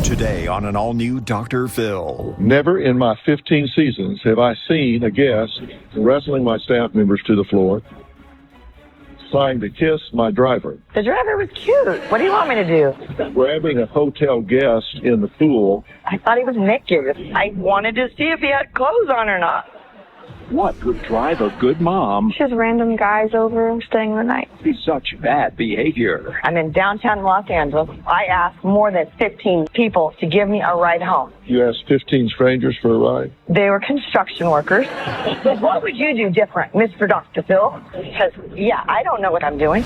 Today on an all-new Dr. Phil. Never in my 15 seasons have I seen a guest wrestling my staff members to the floor, trying to kiss my driver. The driver was cute. What do you want me to do? Grabbing a hotel guest in the pool. I thought he was naked. I wanted to see if he had clothes on or not. What would drive a good mom? Just random guys over staying the night. Be such bad behavior. I'm in downtown Los Angeles. I asked more than 15 people to give me a ride home. You asked 15 strangers for a ride? They were construction workers. What would you do different, Mr. Dr. Phil? Because, I don't know what I'm doing.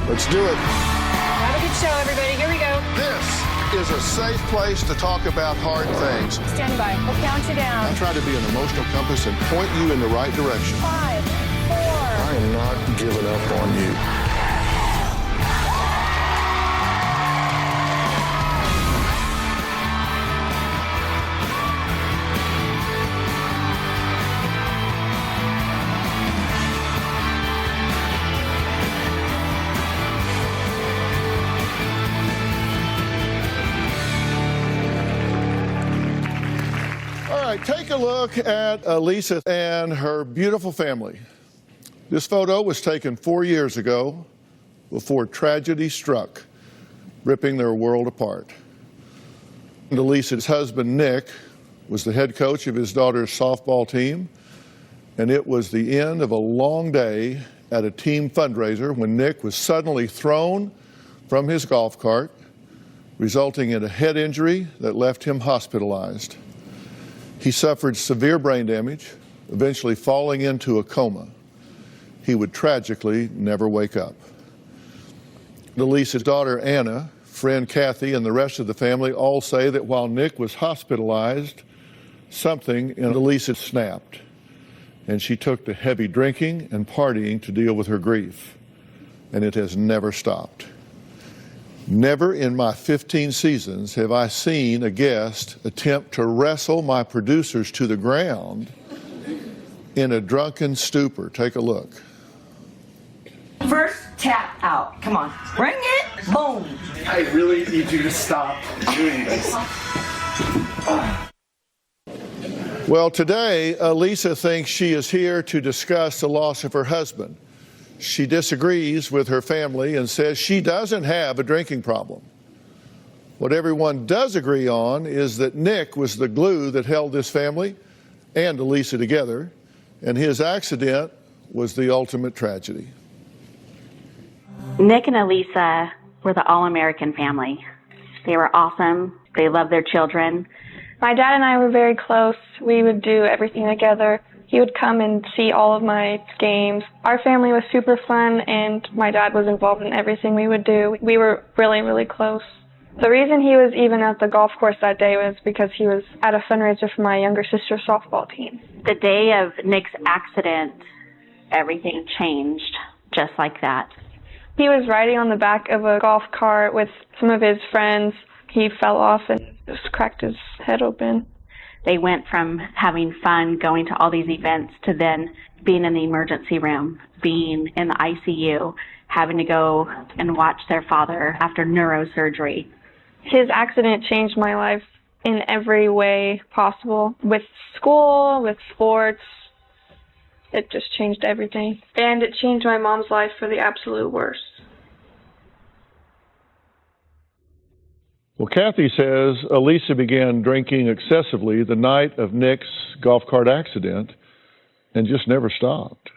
Let's do it. Have a good show, everybody. Here we go. This is a safe place to talk about hard things. Stand by. We'll count you down. I try to be an emotional compass and point you in the right direction. 5, 4. I am not giving up on you. Take a look at Alyssa and her beautiful family. This photo was taken 4 years ago before tragedy struck, ripping their world apart. And Alyssa's husband, Nick, was the head coach of his daughter's softball team, and it was the end of a long day at a team fundraiser when Nick was suddenly thrown from his golf cart, resulting in a head injury that left him hospitalized. He suffered severe brain damage, eventually falling into a coma. He would tragically never wake up. Alyssa's daughter, Anna, friend Kathy, and the rest of the family all say that while Nick was hospitalized, something in Alyssa snapped, and she took to heavy drinking and partying to deal with her grief, and it has never stopped. Never in my 15 seasons have I seen a guest attempt to wrestle my producers to the ground in a drunken stupor. Take a look. First tap out. Come on. Bring it. Boom. I really need you to stop doing this. Well, today, Alyssa thinks she is here to discuss the loss of her husband. She disagrees with her family and says she doesn't have a drinking problem. What everyone does agree on is that Nick was the glue that held this family and Alyssa together, and his accident was the ultimate tragedy. Nick and Alyssa were the all-American family. They were awesome. They loved their children. My dad and I were very close. We would do everything together. He would come and see all of my games. Our family was super fun, and my dad was involved in everything we would do. We were really, really close. The reason he was even at the golf course that day was because he was at a fundraiser for my younger sister's softball team. The day of Nick's accident, everything changed just like that. He was riding on the back of a golf cart with some of his friends. He fell off and just cracked his head open. They went from having fun, going to all these events, to then being in the emergency room, being in the ICU, having to go and watch their father after neurosurgery. His accident changed my life in every way possible. With school, with sports, it just changed everything. And it changed my mom's life for the absolute worst. Well, Kathy says Alyssa began drinking excessively the night of Nick's golf cart accident and just never stopped.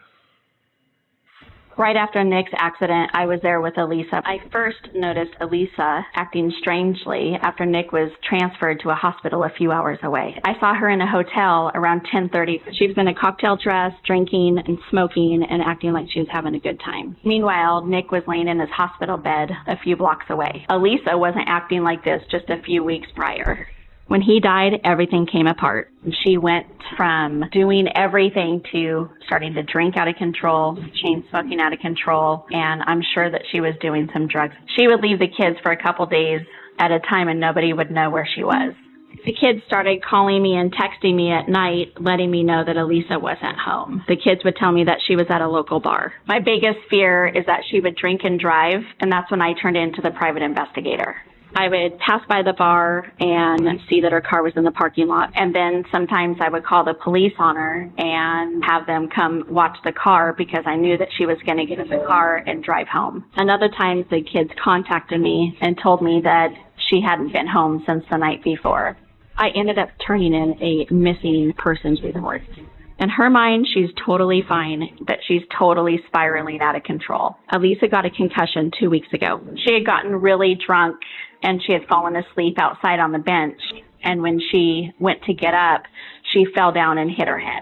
Right after Nick's accident, I was there with Alyssa. I first noticed Alyssa acting strangely after Nick was transferred to a hospital a few hours away. I saw her in a hotel around 10:30. She was in a cocktail dress, drinking and smoking and acting like she was having a good time. Meanwhile, Nick was laying in his hospital bed a few blocks away. Alyssa wasn't acting like this just a few weeks prior. When he died, everything came apart. She went from doing everything to starting to drink out of control, chain smoking out of control, and I'm sure that she was doing some drugs. She would leave the kids for a couple days at a time and nobody would know where she was. The kids started calling me and texting me at night, letting me know that Alyssa wasn't home. The kids would tell me that she was at a local bar. My biggest fear is that she would drink and drive, and that's when I turned into the private investigator. I would pass by the bar and see that her car was in the parking lot. And then sometimes I would call the police on her and have them come watch the car because I knew that she was going to get in the car and drive home. Another time the kids contacted me and told me that she hadn't been home since the night before. I ended up turning in a missing persons report. In her mind, she's totally fine, but she's totally spiraling out of control. Alyssa got a concussion 2 weeks ago. She had gotten really drunk and she had fallen asleep outside on the bench. And when she went to get up, she fell down and hit her head.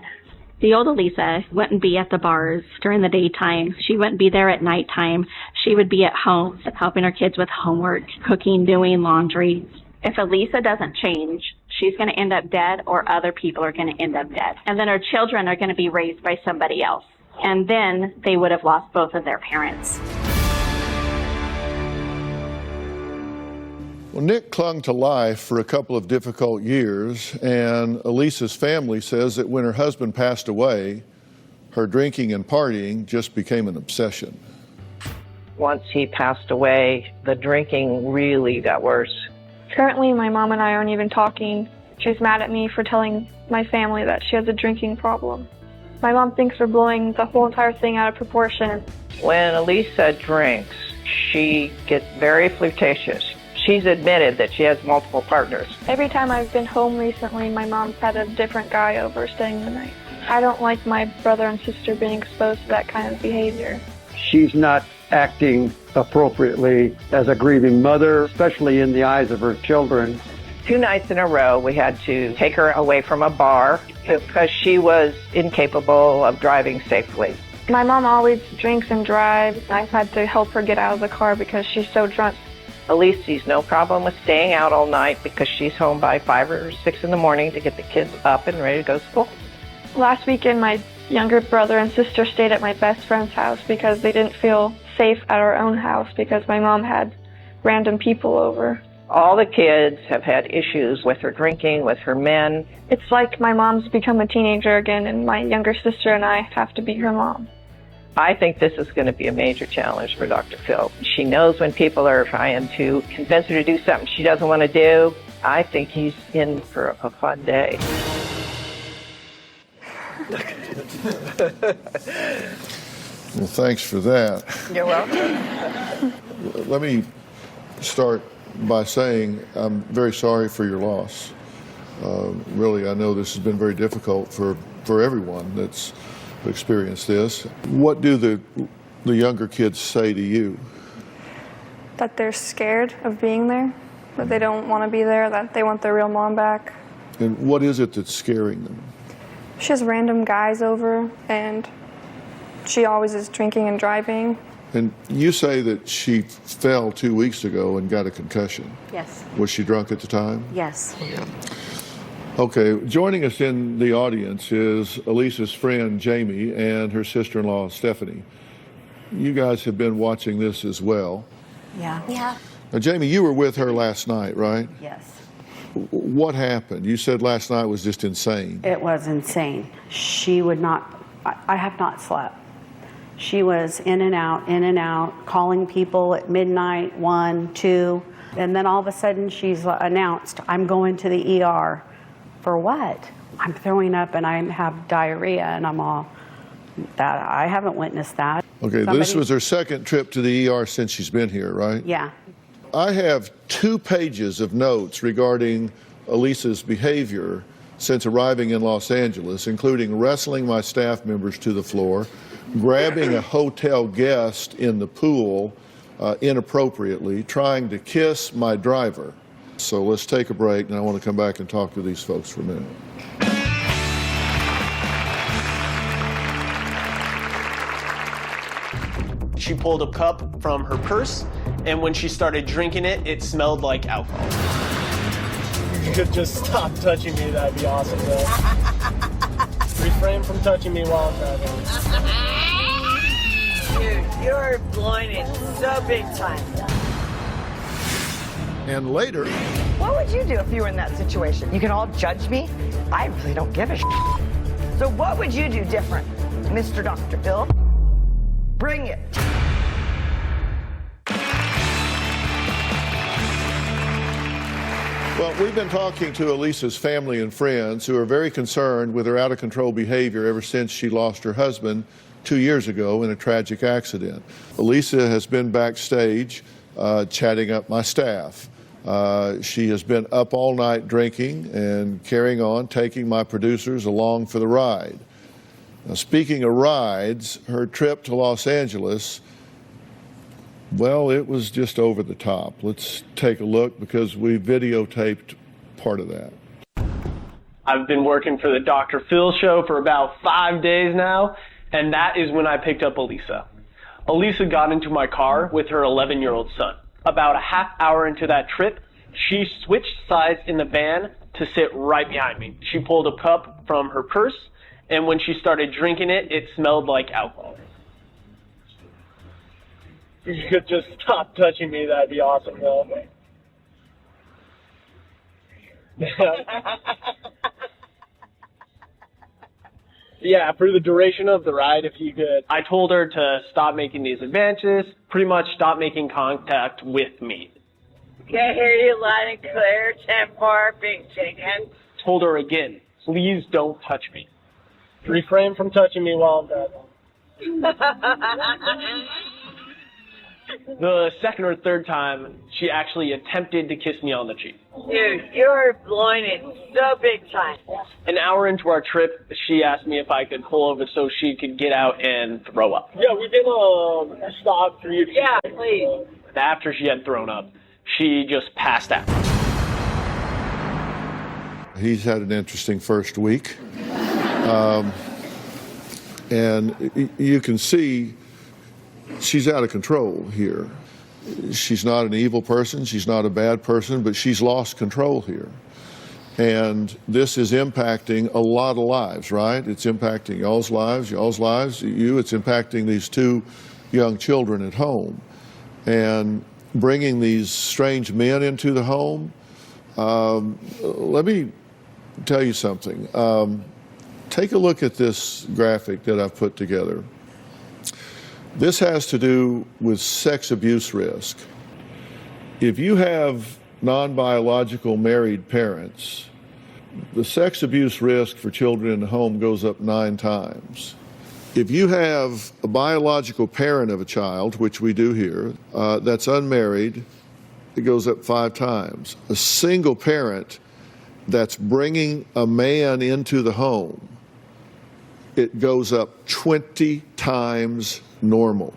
The old Alyssa wouldn't be at the bars during the daytime. She wouldn't be there at nighttime. She would be at home helping her kids with homework, cooking, doing laundry. If Alyssa doesn't change, she's going to end up dead or other people are going to end up dead. And then her children are going to be raised by somebody else. And then they would have lost both of their parents. Well, Nick clung to life for a couple of difficult years, and Alyssa's family says that when her husband passed away, her drinking and partying just became an obsession. Once he passed away, the drinking really got worse. Currently, my mom and I aren't even talking. She's mad at me for telling my family that she has a drinking problem. My mom thinks we're blowing the whole entire thing out of proportion. When Alyssa drinks, she gets very flirtatious. She's admitted that she has multiple partners. Every time I've been home recently, my mom's had a different guy over staying the night. I don't like my brother and sister being exposed to that kind of behavior. She's not acting appropriately as a grieving mother, especially in the eyes of her children. 2 nights in a row, we had to take her away from a bar because she was incapable of driving safely. My mom always drinks and drives. I've had to help her get out of the car because she's so drunk. Elise sees no problem with staying out all night because she's home by 5 or 6 in the morning to get the kids up and ready to go to school. Last weekend, my younger brother and sister stayed at my best friend's house because they didn't feel safe at our own house because my mom had random people over. All the kids have had issues with her drinking, with her men. It's like my mom's become a teenager again and my younger sister and I have to be her mom. I think this is going to be a major challenge for Dr. Phil. She knows when people are trying to convince her to do something she doesn't want to do. I think he's in for a fun day. Well, thanks for that. You're welcome. Let me start by saying I'm very sorry for your loss. Really, I know this has been very difficult for everyone that's experienced this. What do the younger kids say to you? That they're scared of being there, that they don't want to be there, that they want their real mom back. And what is it that's scaring them? She has random guys over and she always is drinking and driving. And you say that she fell 2 weeks ago and got a concussion. Yes. Was she drunk at the time? Yes. Okay, joining us in the audience is Alyssa's friend Jamie and her sister-in-law Stephanie. You guys have been watching this as well. Yeah. Yeah. Now, Jamie, you were with her last night, right? Yes. What happened? You said last night was just insane. It was insane. She would not, I have not slept. She was in and out, calling people at midnight, 1, 2, and then all of a sudden she's announced, I'm going to the ER. For what? I'm throwing up and I have diarrhea, and I'm all, that I haven't witnessed that. Okay, this was her second trip to the ER since she's been here, right? Yeah. I have 2 pages of notes regarding Alyssa's behavior since arriving in Los Angeles, including wrestling my staff members to the floor, grabbing a hotel guest in the pool inappropriately, trying to kiss my driver. So let's take a break, and I want to come back and talk to these folks for a minute. She pulled a cup from her purse, and when she started drinking it, it smelled like alcohol. If you could just stop touching me, that'd be awesome, though. Refrain from touching me while I'm driving. Dude, you're blowing it so big time. And later... What would you do if you were in that situation? You can all judge me? I really don't give a shit. So what would you do different, Mr. Dr. Phil? Bring it. Well, we've been talking to Alyssa's family and friends who are very concerned with her out-of-control behavior ever since she lost her husband 2 years ago in a tragic accident. Alyssa has been backstage chatting up my staff. She has been up all night drinking and carrying on, taking my producers along for the ride. Now, speaking of rides, her trip to Los Angeles, well, it was just over the top. Let's take a look because we videotaped part of that. I've been working for the Dr. Phil show for about 5 days now, and that is when I picked up Alyssa. Alyssa got into my car with her 11-year-old son. About a half hour into that trip, she switched sides in the van to sit right behind me. She pulled a cup from her purse, and when she started drinking it, it smelled like alcohol. If you could just stop touching me, that'd be awesome, though. Yeah, for the duration of the ride, if you could. I told her to stop making these advances, pretty much stop making contact with me. Can't hear you loud and clear, 10-4, big chicken. Told her again, please don't touch me. Refrain from touching me while I'm dead. The second or third time, she actually attempted to kiss me on the cheek. Dude, you're blowing it so big time. An hour into our trip, she asked me if I could pull over so she could get out and throw up. Yeah, we can stop for you to... Yeah, please. After she had thrown up, she just passed out. He's had an interesting first week. And you can see she's out of control here. She's not an evil person, she's not a bad person, but she's lost control here. And this is impacting a lot of lives, right? It's impacting y'all's lives, it's impacting these two young children at home. And bringing these strange men into the home, let me tell you something. Take a look at this graphic that I've put together. This has to do with sex abuse risk. If you have non-biological married parents, the sex abuse risk for children in the home goes up 9 times. If you have a biological parent of a child, which we do here, that's unmarried, it goes up 5 times. A single parent that's bringing a man into the home, it goes up 20 times normal.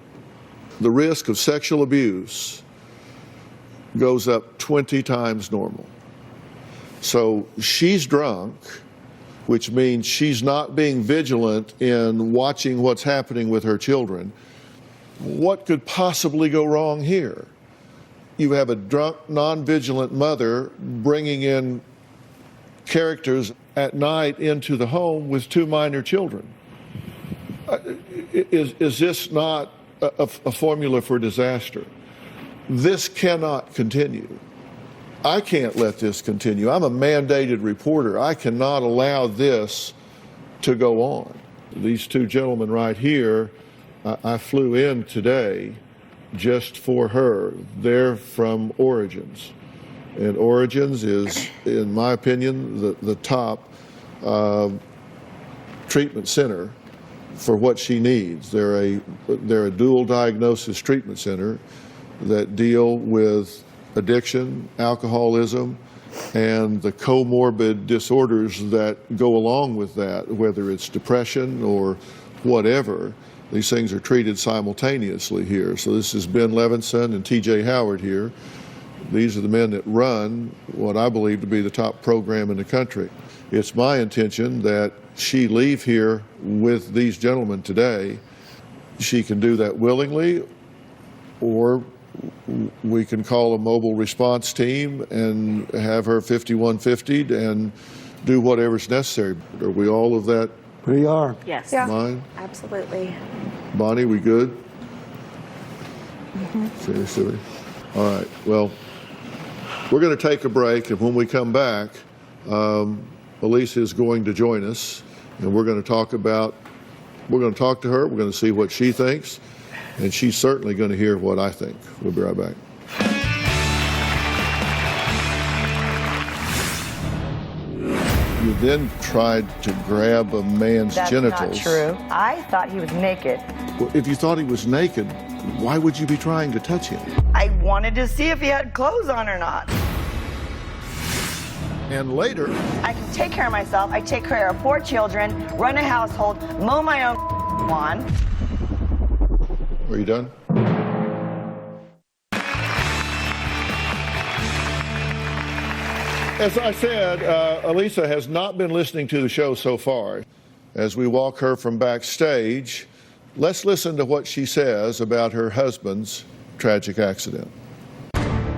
The risk of sexual abuse goes up 20 times normal. So she's drunk, which means she's not being vigilant in watching what's happening with her children. What could possibly go wrong here? You have a drunk, non-vigilant mother bringing in characters at night into the home with 2 minor children. Is this not a formula for disaster? This cannot continue. I can't let this continue. I'm a mandated reporter. I cannot allow this to go on. These 2 gentlemen right here, I flew in today just for her. They're from Origins. And Origins is, in my opinion, the top treatment center for what she needs. They're a dual diagnosis treatment center that deal with addiction, alcoholism, and the comorbid disorders that go along with that, whether it's depression or whatever. These things are treated simultaneously here. So this is Ben Levinson and TJ Howard here. These are the men that run what I believe to be the top program in the country. It's my intention that she leave here with these gentlemen today. She can do that willingly, or we can call a mobile response team and have her 5150'd and do whatever's necessary. Are we all of that? We are. Yes. Yeah. Mind? Absolutely. Bonnie, we good? Seriously? All right. Well, we're going to take a break, and when we come back, Alyssa is going to join us, and we're going to talk to her, we're going to see what she thinks, and she's certainly going to hear what I think. We'll be right back. You then tried to grab a man's genitals. That's not true. I thought he was naked. Well, if you thought he was naked, why would you be trying to touch him? I wanted to see if he had clothes on or not. And later, I can take care of myself. I take care of 4 children, run a household, mow my own lawn. Are you done? As I said, Alyssa has not been listening to the show so far. As we walk her from backstage, let's listen to what she says about her husband's tragic accident.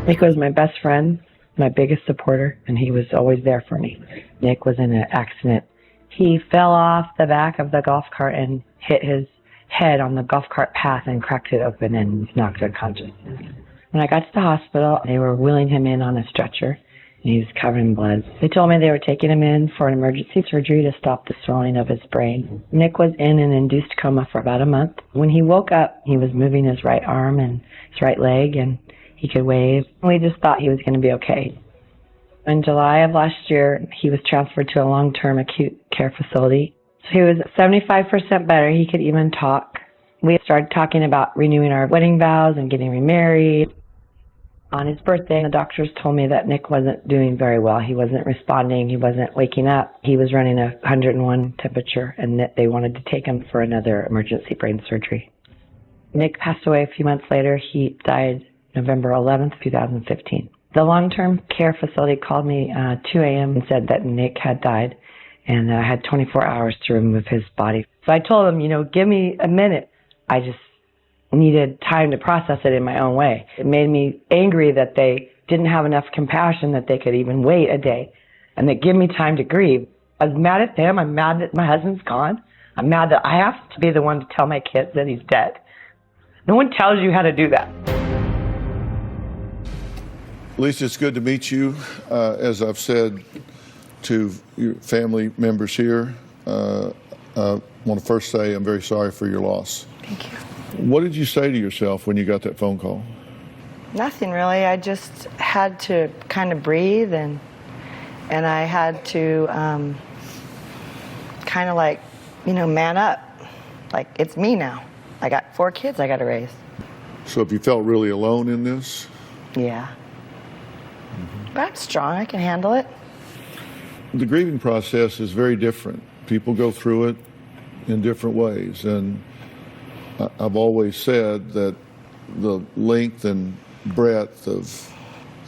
Nick was my best friend, my biggest supporter, and he was always there for me. Nick was in an accident. He fell off the back of the golf cart and hit his head on the golf cart path and cracked it open and knocked unconscious. When I got to the hospital, they were wheeling him in on a stretcher. And he was covered in blood. They told me they were taking him in for an emergency surgery to stop the swelling of his brain. Nick was in an induced coma for about a month. When he woke up, he was moving his right arm and his right leg, and he could wave. We just thought he was going to be okay. In July of last year, he was transferred to a long-term acute care facility. He was 75% better. He could even talk. We started talking about renewing our wedding vows and getting remarried. On his birthday, the doctors told me that Nick wasn't doing very well. He wasn't responding. He wasn't waking up. He was running a 101 temperature, and that they wanted to take him for another emergency brain surgery. Nick passed away a few months later. He died November 11th, 2015. The long-term care facility called me 2 a.m. and said that Nick had died, and I had 24 hours to remove his body. So I told them, give me a minute. I just needed time to process it in my own way. It made me angry that they didn't have enough compassion that they could even wait a day and they give me time to grieve. I was mad at them. I'm mad that my husband's gone. I'm mad that I have to be the one to tell my kids that he's dead. No one tells you how to do that. Lisa, it's good to meet you. As I've said to your family members here, I want to first say I'm very sorry for your loss. Thank you. What did you say to yourself when you got that phone call? Nothing really. I just had to kind of breathe and I had to kind of like, man up. Like, it's me now. I got 4 kids I got to raise. So have you felt really alone in this? Yeah. But I'm strong. I can handle it. The grieving process is very different. People go through it in different ways. And I've always said that the length and breadth of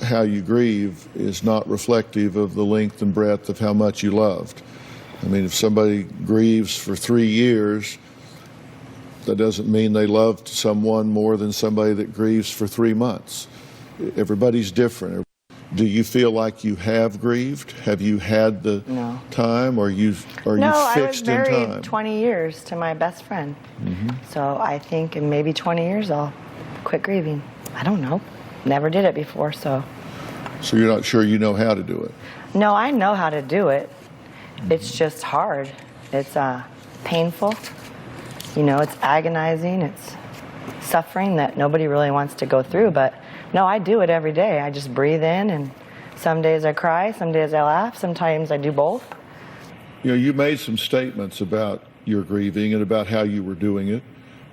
how you grieve is not reflective of the length and breadth of how much you loved. I mean, if somebody grieves for 3 years, that doesn't mean they loved someone more than somebody that grieves for 3 months. Everybody's different. Do you feel like you have grieved? Have you had the time, or are you fixed in time? No, I was married 20 years to my best friend. So I think in maybe 20 years I'll quit grieving. I don't know. Never did it before, so. So you're not sure you know how to do it? No, I know how to do it. It's just hard. It's painful. It's agonizing. It's suffering that nobody really wants to go through, but no, I do it every day. I just breathe in, and some days I cry, some days I laugh, sometimes I do both. You made some statements about your grieving and about how you were doing it.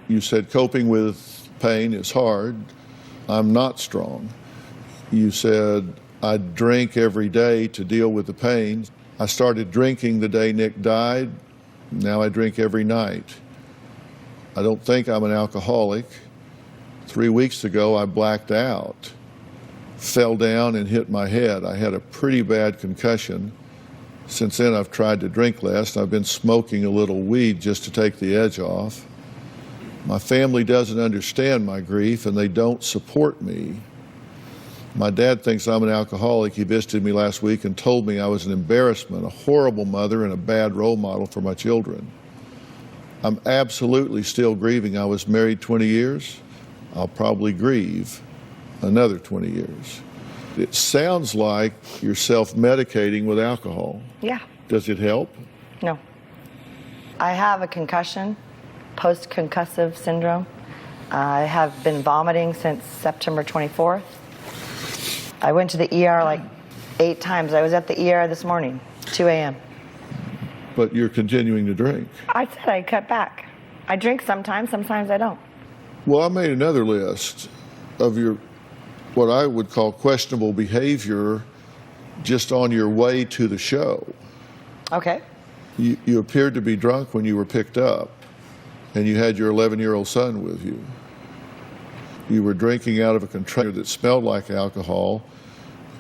You said coping with pain is hard. I'm not strong. You said I drink every day to deal with the pain. I started drinking the day Nick died. Now I drink every night. I don't think I'm an alcoholic. 3 weeks ago, I blacked out, fell down and hit my head. I had a pretty bad concussion. Since then, I've tried to drink less. I've been smoking a little weed just to take the edge off. My family doesn't understand my grief, and they don't support me. My dad thinks I'm an alcoholic. He visited me last week and told me I was an embarrassment, a horrible mother, and a bad role model for my children. I'm absolutely still grieving. I was married 20 years. I'll probably grieve another 20 years. It sounds like you're self-medicating with alcohol. Yeah. Does it help? No. I have a concussion, post-concussive syndrome. I have been vomiting since September 24th. I went to the ER like 8 times. I was at the ER this morning, 2 a.m. But you're continuing to drink. I said I cut back. I drink sometimes I don't. Well, I made another list of your, what I would call questionable behavior just on your way to the show. Okay. You appeared to be drunk when you were picked up, and you had your 11-year-old son with you. You were drinking out of a container that smelled like alcohol.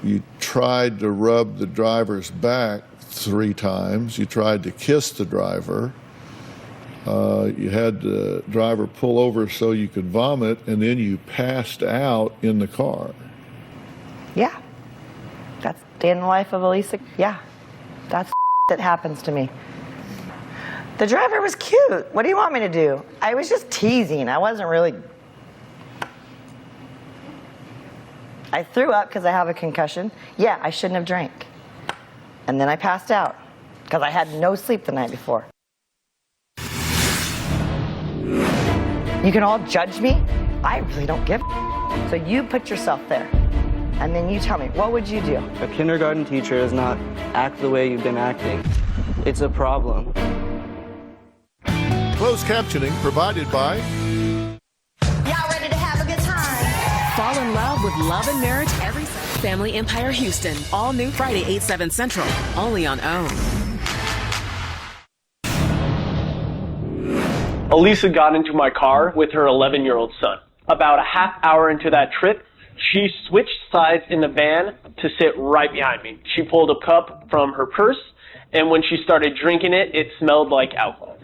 You tried to rub the driver's back 3 times. You tried to kiss the driver. You had the driver pull over so you could vomit, and then you passed out in the car. Yeah. That's day in the life of Alyssa. Yeah. That's that happens to me. The driver was cute. What do you want me to do? I was just teasing. I wasn't really... I threw up because I have a concussion. Yeah, I shouldn't have drank. And then I passed out because I had no sleep the night before. You can all judge me. I really don't give a. So you put yourself there. And then you tell me, what would you do? A kindergarten teacher does not act the way you've been acting. It's a problem. Closed captioning provided by... Y'all ready to have a good time? Fall in love with Love and Marriage every Family Empire Houston. All new Friday, 8/7 Central. Only on OWN. Alyssa got into my car with her 11-year-old son. About a half hour into that trip, she switched sides in the van to sit right behind me. She pulled a cup from her purse, and when she started drinking it, it smelled like alcohol.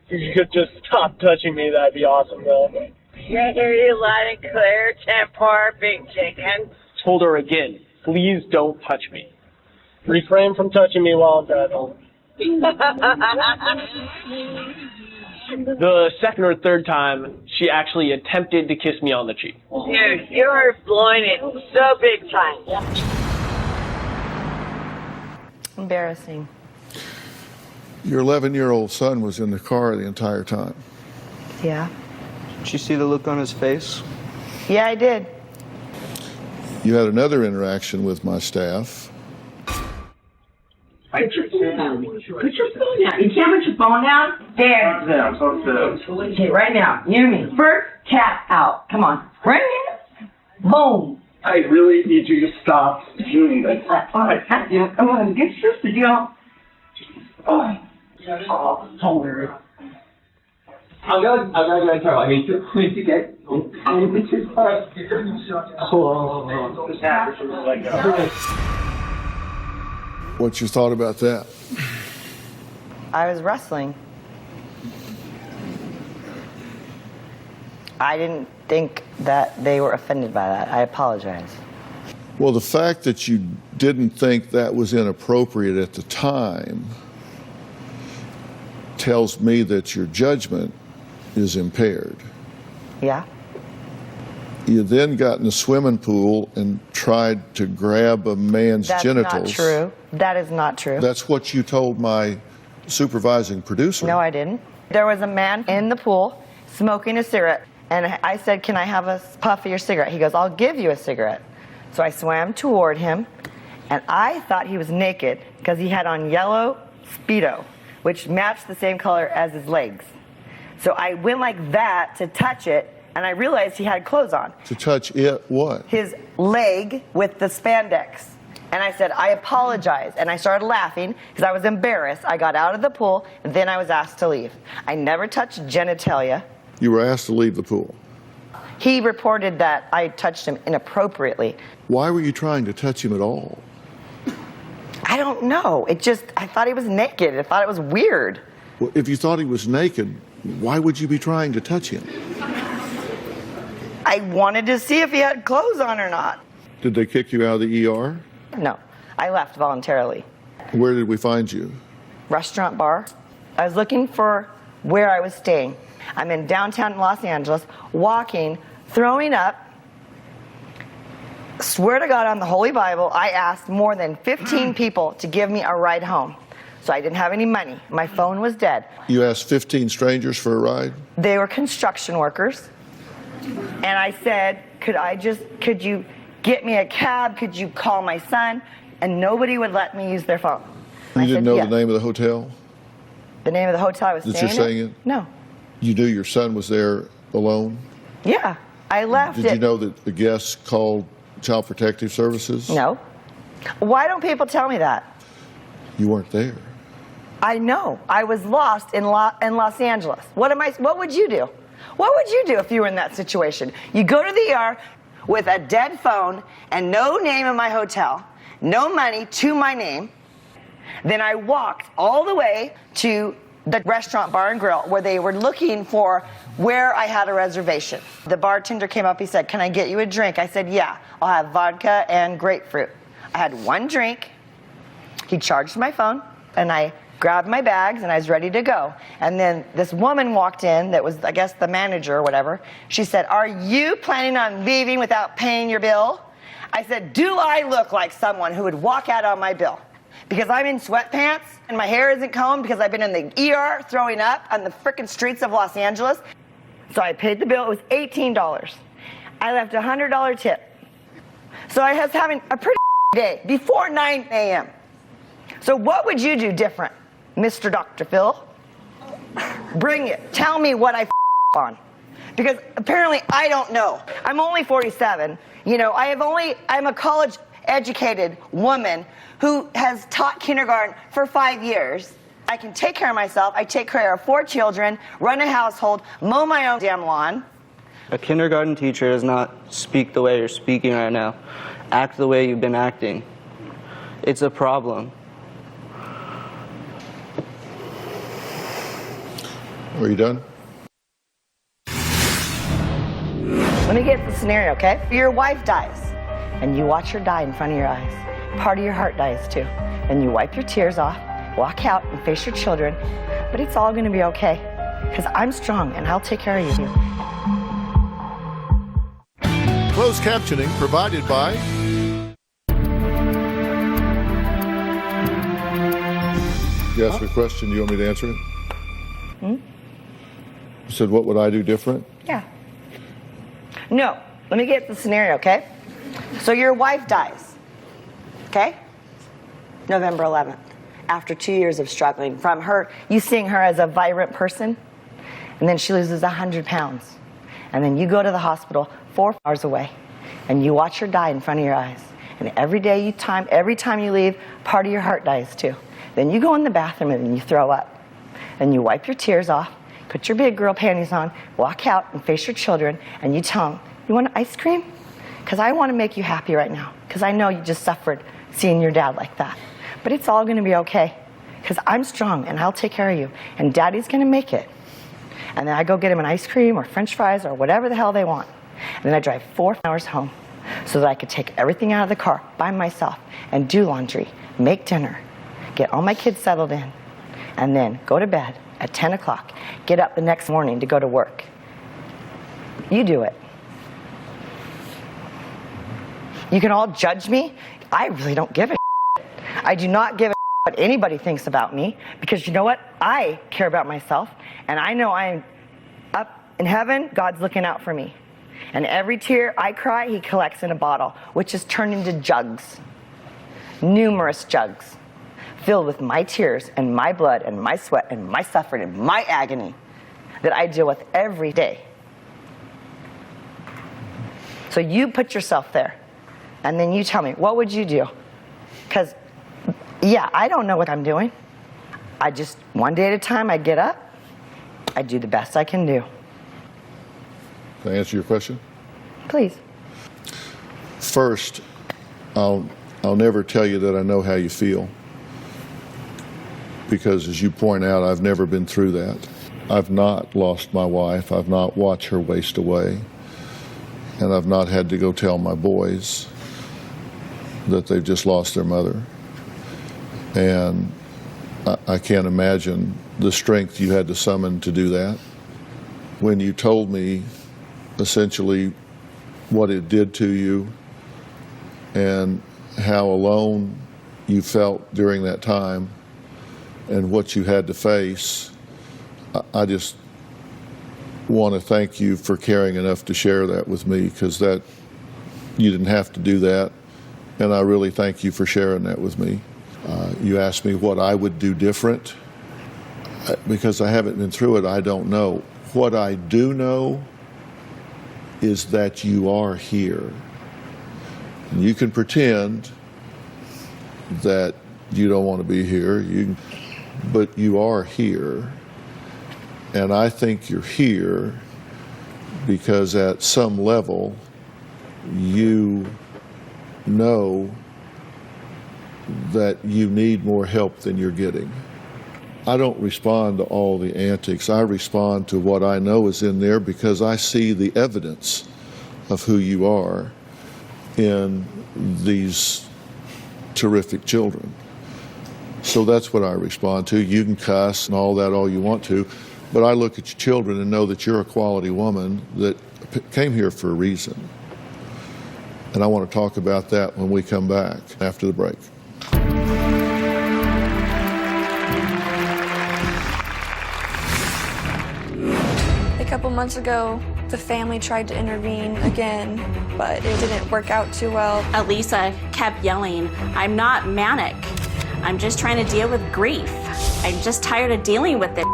If you could just stop touching me, that'd be awesome, though. I hear you loud and clear, 10-4, big chicken. Told her again, please don't touch me. Refrain from touching me while I'm driving. The second or third time, she actually attempted to kiss me on the cheek. Dude, you're blowing it so big time. Embarrassing. Your 11-year-old son was in the car the entire time. Yeah. Did you see the look on his face? Yeah, I did. You had another interaction with my staff. Put your phone down. Put your phone down. You can't put your phone down? There. Okay, right now. Near me. First, tap out. Come on. Right here. Boom. I really need you to stop doing this. All right, come on. Get sister, deal. Oh, hilarious. I'm gonna tell. I mean, to get. What's your thought about that? I was wrestling. I didn't think that they were offended by that. I apologize. Well, the fact that you didn't think that was inappropriate at the time tells me that your judgment is impaired. Yeah? You then got in the swimming pool and tried to grab a man's genitals. That's not true. That is not true. That's what you told my supervising producer. No, I didn't. There was a man in the pool smoking a cigarette, and I said, can I have a puff of your cigarette? He goes, I'll give you a cigarette. So I swam toward him, and I thought he was naked because he had on yellow Speedo, which matched the same color as his legs. So I went like that to touch it, and I realized he had clothes on. To touch it what? His leg with the spandex. And I said, I apologize. And I started laughing because I was embarrassed. I got out of the pool, and then I was asked to leave. I never touched genitalia. You were asked to leave the pool. He reported that I touched him inappropriately. Why were you trying to touch him at all? I don't know. I thought he was naked. I thought it was weird. Well, if you thought he was naked, why would you be trying to touch him? I wanted to see if he had clothes on or not. Did they kick you out of the ER? No, I left voluntarily. Where did we find you? Restaurant bar. I was looking for where I was staying. I'm in downtown Los Angeles, walking, throwing up. Swear to God on the Holy Bible, I asked more than 15 people to give me a ride home. So I didn't have any money. My phone was dead. You asked 15 strangers for a ride? They were construction workers. And I said, could you get me a cab? Could you call my son? And nobody would let me use their phone. You didn't know yes. the name of the hotel The name of the hotel I was that staying you're staying in? in? No. You knew your son was there alone? Yeah, I left Did it. you know that the guests called Child Protective Services? No. Why don't people tell me that? You weren't there. I know. I was lost in Los Angeles. What would you do? What would you do if you were in that situation? You go to the ER with a dead phone and no name of my hotel, no money to my name. Then I walked all the way to the restaurant Bar and Grill where they were looking for where I had a reservation. The bartender came up, he said, "Can I get you a drink?" I said, "Yeah, I'll have vodka and grapefruit." I had one drink. He charged my phone and I grabbed my bags and I was ready to go. And then this woman walked in that was, I guess, the manager or whatever. She said, "Are you planning on leaving without paying your bill?" I said, "Do I look like someone who would walk out on my bill? Because I'm in sweatpants and my hair isn't combed because I've been in the ER throwing up on the frickin' streets of Los Angeles." So I paid the bill. It was $18. I left a $100 tip. So I was having a pretty day before 9 a.m. So what would you do different, Mr. Dr. Phil? Bring it. Tell me what I on. Because apparently I don't know. I'm only 47. You know, I'm a college educated woman who has taught kindergarten for 5 years. I can take care of myself. I take care of 4 children, run a household, mow my own damn lawn. A kindergarten teacher does not speak the way you're speaking right now, act the way you've been acting. It's a problem. Are you done? Let me get the scenario, okay? Your wife dies, and you watch her die in front of your eyes. Part of your heart dies too. And you wipe your tears off, walk out and face your children, but it's all gonna be okay, because I'm strong and I'll take care of you. Closed captioning provided by You asked me a question, do you want me to answer it? You said, what would I do different? Yeah. No, let me get the scenario, okay? So your wife dies, okay? November 11th, after 2 years of struggling. From her, you seeing her as a vibrant person, and then she loses 100 pounds. And then you go to the hospital 4 hours away, and you watch her die in front of your eyes. And every time you leave, part of your heart dies too. Then you go in the bathroom and you throw up. And you wipe your tears off, put your big girl panties on, walk out and face your children, and you tell them, "You want ice cream? Because I want to make you happy right now. Because I know you just suffered seeing your dad like that. But it's all going to be okay. Because I'm strong and I'll take care of you. And Daddy's going to make it." And then I go get him an ice cream or French fries or whatever the hell they want. And then I drive 4 hours home so that I could take everything out of the car by myself and do laundry, make dinner, get all my kids settled in, and then go to bed at 10 o'clock, get up the next morning to go to work. You do it. You can all judge me. I really don't give a shit. I do not give a shit what anybody thinks about me, because you know what? I care about myself, and I know I'm up in heaven, God's looking out for me. And every tear I cry, he collects in a bottle, which is turned into jugs. Numerous jugs filled with my tears and my blood and my sweat and my suffering and my agony that I deal with every day. So you put yourself there, and then you tell me, what would you do? Because, yeah, I don't know what I'm doing. I just, one day at a time, I get up, I do the best I can do. Can I answer your question? Please. First, I'll never tell you that I know how you feel, because as you point out, I've never been through that. I've not lost my wife. I've not watched her waste away. And I've not had to go tell my boys that they've just lost their mother. And I can't imagine the strength you had to summon to do that. When you told me essentially what it did to you and how alone you felt during that time and what you had to face, I just want to thank you for caring enough to share that with me, because that you didn't have to do that, and I really thank you for sharing that with me. You asked me what I would do different. Because I haven't been through it, I don't know. What I do know is that you are here. And you can pretend that you don't want to be here, but you are here. And I think you're here because at some level you know that you need more help than you're getting. I don't respond to all the antics. I respond to what I know is in there because I see the evidence of who you are in these terrific children. So that's what I respond to. You can cuss and all that all you want to, but I look at your children and know that you're a quality woman that came here for a reason. And I want to talk about that when we come back after the break. A couple months ago, the family tried to intervene again, but it didn't work out too well. Alyssa kept yelling, "I'm not manic. I'm just trying to deal with grief. I'm just tired of dealing with it."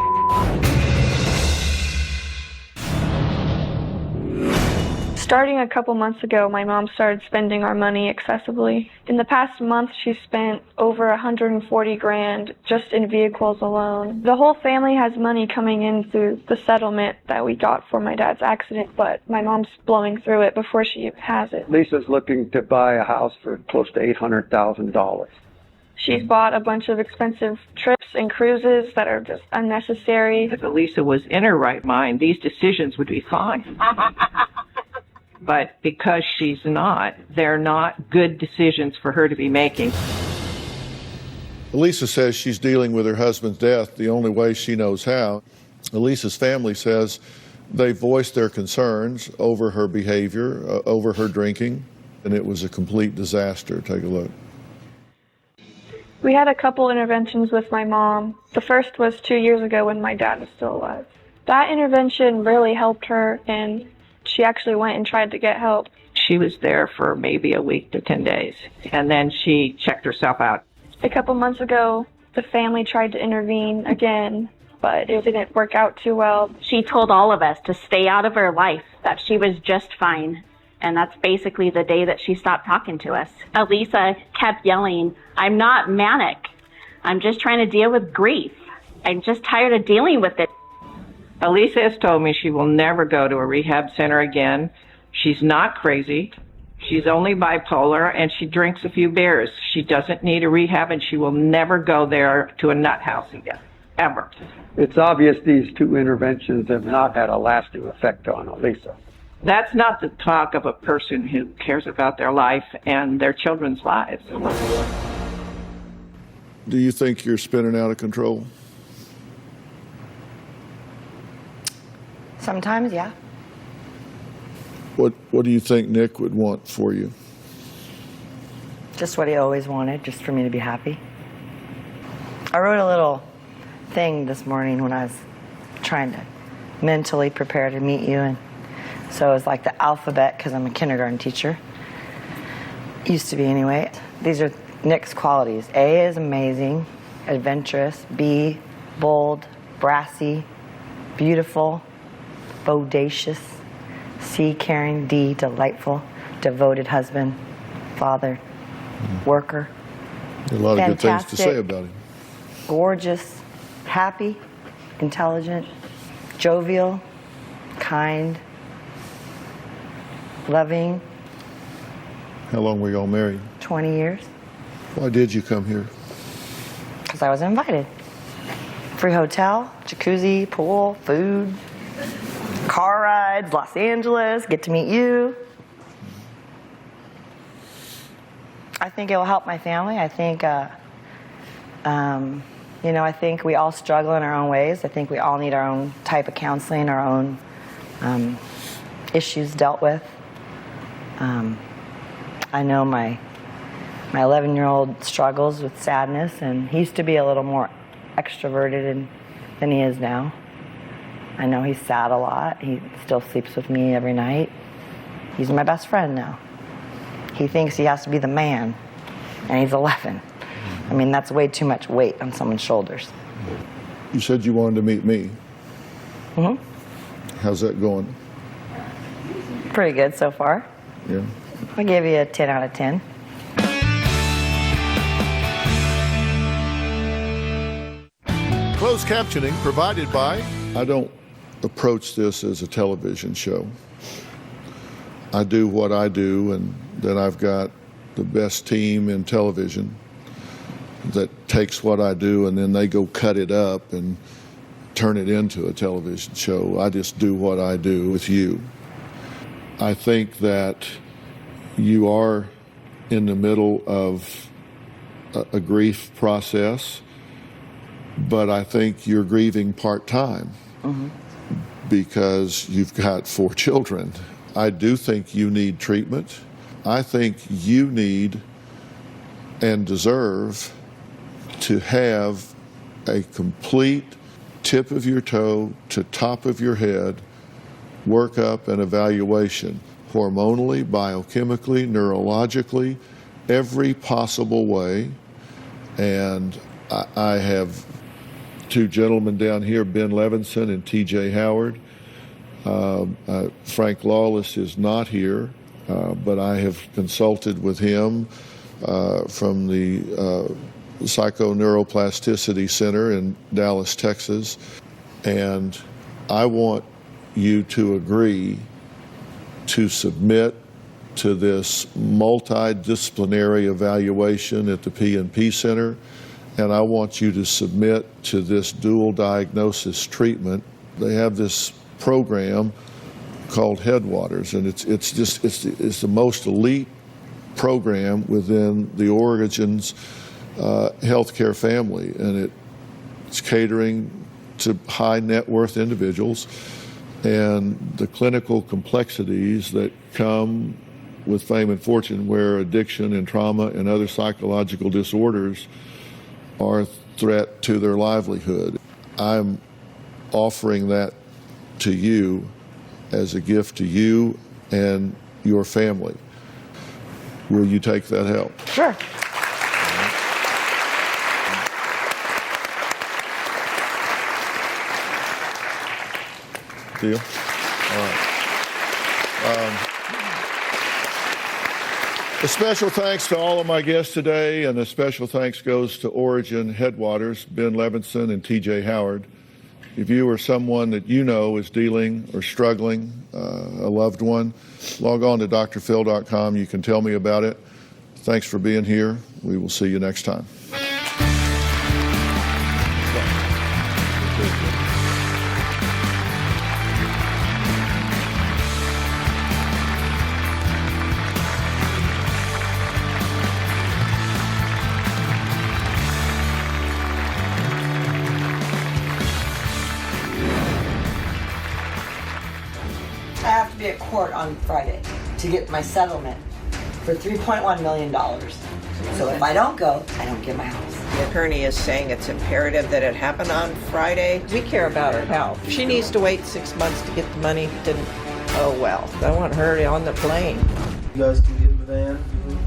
Starting a couple months ago, my mom started spending our money excessively. In the past month, she spent over $140,000 just in vehicles alone. The whole family has money coming in through the settlement that we got for my dad's accident, but my mom's blowing through it before she has it. Lisa's looking to buy a house for close to $800,000. She's bought a bunch of expensive trips and cruises that are just unnecessary. If Alyssa was in her right mind, these decisions would be fine. But because she's not, they're not good decisions for her to be making. Alyssa says she's dealing with her husband's death the only way she knows how. Alyssa's family says they voiced their concerns over her behavior, over her drinking, and it was a complete disaster. Take a look. We had a couple interventions with my mom. The first was 2 years ago when my dad was still alive. That intervention really helped her, and she actually went and tried to get help. She was there for maybe a week to 10 days, and then she checked herself out. A couple months ago, the family tried to intervene again, but it didn't work out too well. She told all of us to stay out of her life, that she was just fine. And that's basically the day that she stopped talking to us. Alyssa kept yelling, "I'm not manic. I'm just trying to deal with grief. I'm just tired of dealing with it." Alyssa has told me she will never go to a rehab center again. She's not crazy. She's only bipolar, and she drinks a few beers. She doesn't need a rehab, and she will never go there to a nut house again, ever. It's obvious these two interventions have not had a lasting effect on Alyssa. That's not the talk of a person who cares about their life and their children's lives. Do you think you're spinning out of control? Sometimes, yeah. What do you think Nick would want for you? Just what he always wanted, just for me to be happy. I wrote a little thing this morning when I was trying to mentally prepare to meet you, and so it was like the alphabet, because I'm a kindergarten teacher. Used to be anyway. These are Nick's qualities. A is amazing, adventurous. B, bold, brassy, beautiful, bodacious. C, caring. D, delightful, devoted husband, father, worker. A lot of fantastic, good things to say about him. Gorgeous, happy, intelligent, jovial, kind, loving. How long were y'all married? 20 years. Why did you come here? Because I was invited. Free hotel, jacuzzi, pool, food, car rides, Los Angeles, get to meet you. I think it will help my family. I think, I think we all struggle in our own ways. I think we all need our own type of counseling, our own issues dealt with. I know my 11-year-old struggles with sadness, and he used to be a little more extroverted than he is now. I know he's sad a lot. He still sleeps with me every night. He's my best friend now. He thinks he has to be the man, and he's 11. I mean, that's way too much weight on someone's shoulders. You said you wanted to meet me. Mm-hmm. How's that going? Pretty good so far. Yeah. I gave you a 10 out of 10. Closed captioning provided by... I don't approach this as a television show. I do what I do, and then I've got the best team in television that takes what I do and then they go cut it up and turn it into a television show. I just do what I do with you. I think that you are in the middle of a grief process, but I think you're grieving part-time because you've got 4 children. I do think you need treatment. I think you need and deserve to have a complete tip of your toe to top of your head workup and evaluation, hormonally, biochemically, neurologically, every possible way. And I have 2 gentlemen down here, Ben Levinson and TJ Howard. Frank Lawless is not here, but I have consulted with him from the Psychoneuroplasticity Center in Dallas, Texas. And I want you to agree to submit to this multidisciplinary evaluation at the P&P Center, and I want you to submit to this dual diagnosis treatment. They have this program called Headwaters, and it's the most elite program within the Origins healthcare family, and it's catering to high net worth individuals, and the clinical complexities that come with fame and fortune, where addiction and trauma and other psychological disorders are a threat to their livelihood. I'm offering that to you as a gift to you and your family. Will you take that help? Sure. Deal? All right. A special thanks to all of my guests today, and a special thanks goes to Origin Headwaters, Ben Levinson and TJ Howard. If you or someone that you know is dealing or struggling, a loved one, log on to drphil.com. You can tell me about it. Thanks for being here. We will see you next time. I have to be at court on Friday to get my settlement for $3.1 million. So if I don't go, I don't get my house. The attorney is saying it's imperative that it happen on Friday. We care about her health. If she needs to wait 6 months to get the money, then, oh well. I want her on the plane. You guys can get in the van?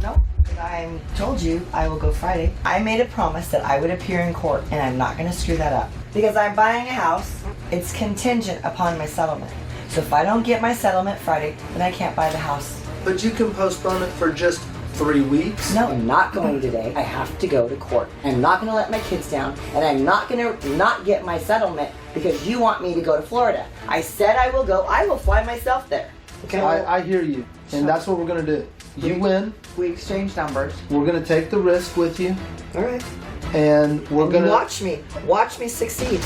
Nope. I told you I will go Friday. I made a promise that I would appear in court, and I'm not going to screw that up. Because I'm buying a house, it's contingent upon my settlement. So if I don't get my settlement Friday, then I can't buy the house. But you can postpone it for just 3 weeks? No, I'm not going today. I have to go to court. I'm not going to let my kids down, and I'm not going to not get my settlement because you want me to go to Florida. I said I will go. I will fly myself there. Okay? I hear you, and that's what we're going to do. You win. We exchange numbers. We're going to take the risk with you. All right. And we're going to... Watch me. Watch me succeed.